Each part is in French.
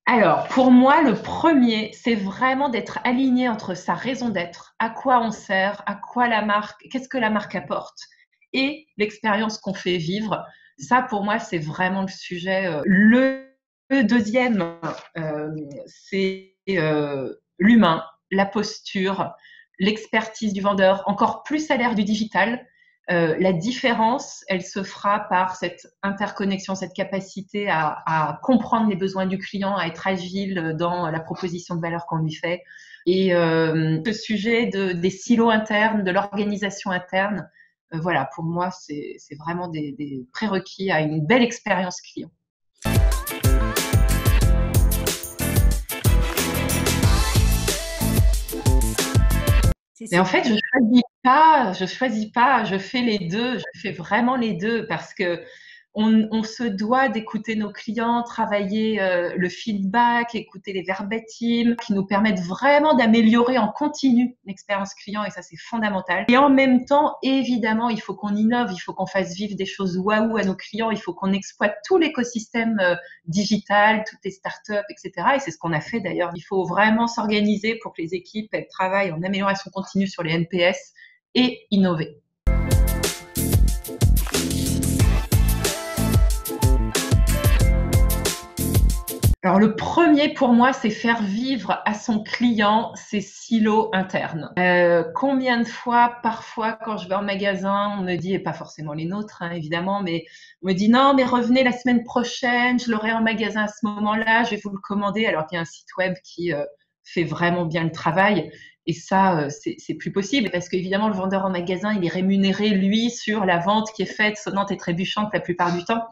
Alors, pour moi, le premier, c'est vraiment d'être aligné entre sa raison d'être, à quoi on sert, à quoi la marque, qu'est-ce que la marque apporte, et l'expérience qu'on fait vivre. Ça, pour moi, c'est vraiment le sujet. Le deuxième, c'est l'humain, la posture, l'expertise du vendeur, encore plus à l'ère du digital. La différence, elle se fera par cette interconnexion, cette capacité à comprendre les besoins du client, à être agile dans la proposition de valeur qu'on lui fait. Et ce sujet des silos internes, de l'organisation interne, voilà, pour moi, c'est vraiment des prérequis à une belle expérience client. C'est Mais en super. fait, je choisis pas, je fais les deux, je fais vraiment les deux parce que on se doit d'écouter nos clients, travailler le feedback, écouter les verbatims qui nous permettent vraiment d'améliorer en continu l'expérience client et ça c'est fondamental. Et en même temps, évidemment, il faut qu'on innove, il faut qu'on fasse vivre des choses waouh à nos clients, il faut qu'on exploite tout l'écosystème digital, toutes les startups, etc. Et c'est ce qu'on a fait d'ailleurs. Il faut vraiment s'organiser pour que les équipes elles travaillent en amélioration continue sur les NPS et innover. Alors le premier pour moi, c'est faire vivre à son client ses silos internes. Combien de fois, parfois, quand je vais en magasin, on me dit, et pas forcément les nôtres, hein, évidemment, mais on me dit non, mais revenez la semaine prochaine, je l'aurai en magasin à ce moment-là, je vais vous le commander, alors qu'il y a un site web qui fait vraiment bien le travail. Et ça, c'est plus possible parce qu'évidemment, le vendeur en magasin, il est rémunéré, lui, sur la vente qui est faite sonnante et trébuchante la plupart du temps.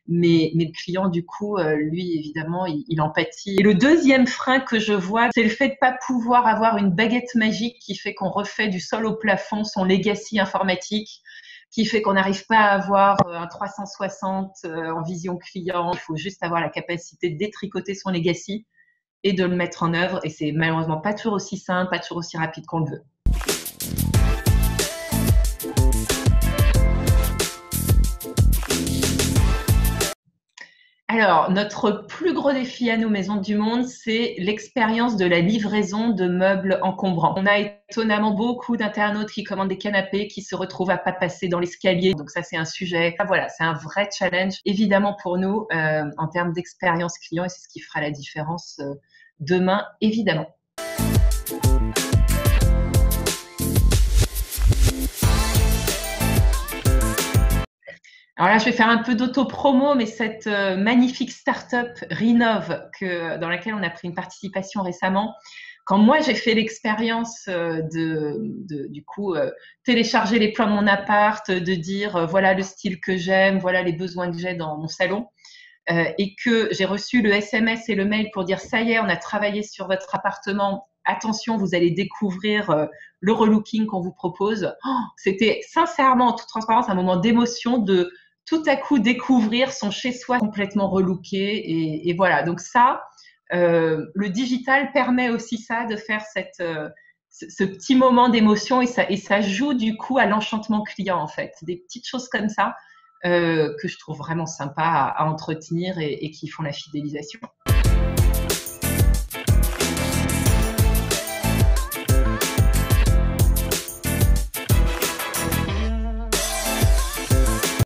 Mais le client, du coup, lui, évidemment, il en pâtit. Et le deuxième frein que je vois, c'est le fait de pas pouvoir avoir une baguette magique qui fait qu'on refait du sol au plafond son legacy informatique, qui fait qu'on n'arrive pas à avoir un 360 en vision client. Il faut juste avoir la capacité de détricoter son legacy et de le mettre en œuvre. Et c'est malheureusement pas toujours aussi simple, pas toujours aussi rapide qu'on le veut. Alors, notre plus gros défi à nous, Maisons du Monde, c'est l'expérience de la livraison de meubles encombrants. On a étonnamment beaucoup d'internautes qui commandent des canapés, qui se retrouvent à pas passer dans l'escalier. Donc ça, c'est un sujet. Voilà, c'est un vrai challenge, évidemment pour nous, en termes d'expérience client, et c'est ce qui fera la différence demain, évidemment. Alors là, je vais faire un peu d'auto-promo, mais cette magnifique start-up Rinov, dans laquelle on a pris une participation récemment, quand moi j'ai fait l'expérience du coup, télécharger les plans de mon appart, de dire voilà le style que j'aime, voilà les besoins que j'ai dans mon salon, et que j'ai reçu le SMS et le mail pour dire ça y est, on a travaillé sur votre appartement, attention, vous allez découvrir le relooking qu'on vous propose. Oh, c'était sincèrement, en toute transparence, un moment d'émotion de tout à coup découvrir son chez-soi complètement relooké. Et voilà, donc ça, le digital permet aussi ça, de faire ce petit moment d'émotion et ça joue du coup à l'enchantement client en fait. Des petites choses comme ça que je trouve vraiment sympa à entretenir et qui font la fidélisation.